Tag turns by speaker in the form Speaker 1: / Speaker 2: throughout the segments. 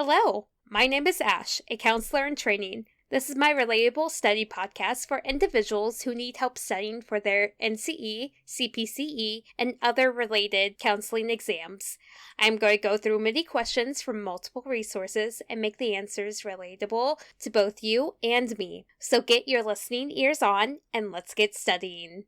Speaker 1: Hello, my name is Ash, a counselor in training. This is my Relatable study podcast for individuals who need help studying for their NCE, CPCE, and other related counseling exams. I'm going to go through many questions from multiple resources and make the answers relatable to both you and me. So get your listening ears on and let's get studying.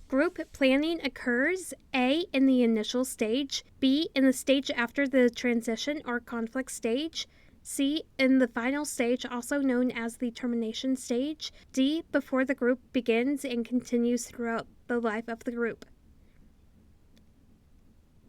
Speaker 1: Group planning occurs A. in the initial stage, B. in the stage after the transition or conflict stage, C. in the final stage, also known as the termination stage, D. before the group begins and continues throughout the life of the group.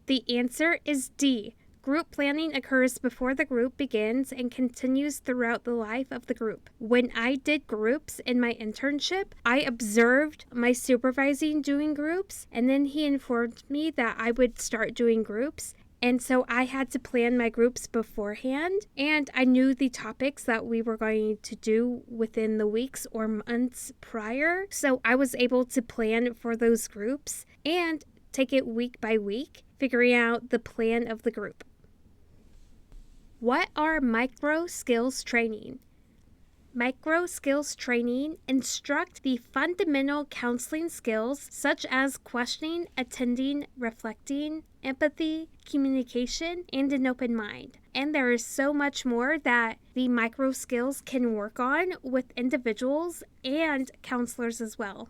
Speaker 1: The answer is D. Group planning occurs before the group begins and continues throughout the life of the group. When I did groups in my internship, I observed my supervising doing groups, and then he informed me that I would start doing groups. And so I had to plan my groups beforehand, and I knew the topics that we were going to do within the weeks or months prior. So I was able to plan for those groups and take it week by week, figuring out the plan of the group. What are micro skills training? Micro skills training instruct the fundamental counseling skills such as questioning, attending, reflecting, empathy, communication, and an open mind. And there is so much more that the micro skills can work on with individuals and counselors as well.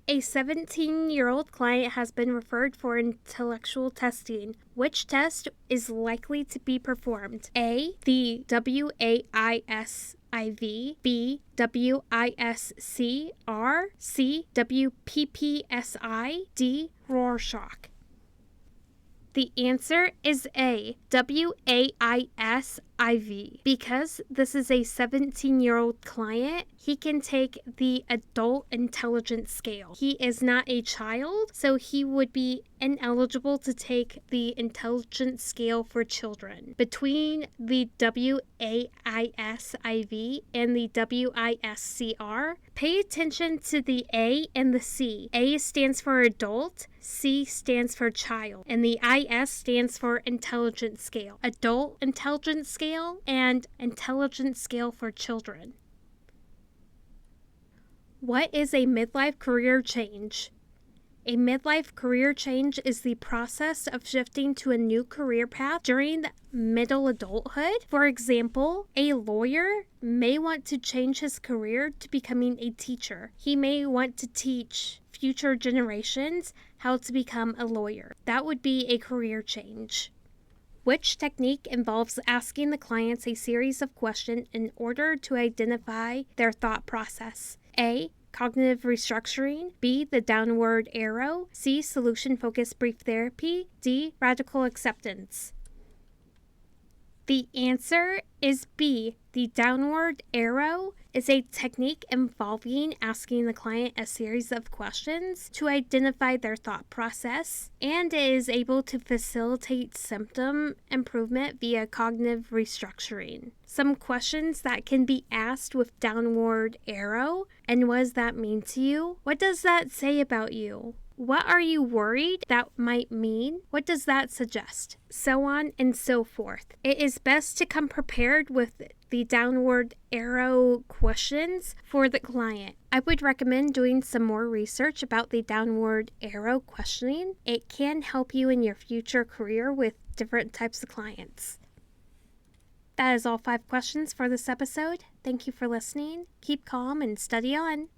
Speaker 1: A 17-year-old client has been referred for intellectual testing. Which test is likely to be performed? A. The WAIS-IV, B. WISC-R, C. WPPSI, D. Rorschach. The answer is A. WAIS-IV. Because this is a 17-year-old client, he can take the adult intelligence scale. He is not a child, so he would be ineligible to take the intelligence scale for children. Between the WAIS-IV and the WISC-R, pay attention to the A and the C. A stands for adult, C stands for child, and the IS stands for intelligence scale. Adult intelligence scale and intelligence scale for children. What is a midlife career change? A midlife career change is the process of shifting to a new career path during middle adulthood. For example, a lawyer may want to change his career to becoming a teacher. He may want to teach future generations how to become a lawyer. That would be a career change. Which technique involves asking the clients a series of questions in order to identify their thought process? A. Cognitive restructuring, B. The downward arrow, C. Solution-focused brief therapy, D. Radical acceptance. The answer is B. The downward arrow is a technique involving asking the client a series of questions to identify their thought process, and it is able to facilitate symptom improvement via cognitive restructuring. Some questions that can be asked with downward arrow: and what does that mean to you? What does that say about you? What are you worried that might mean? What does that suggest? So on and so forth. It is best to come prepared with the downward arrow questions for the client. I would recommend doing some more research about the downward arrow questioning. It can help you in your future career with different types of clients. That is all 5 questions for this episode. Thank you for listening. Keep calm and study on.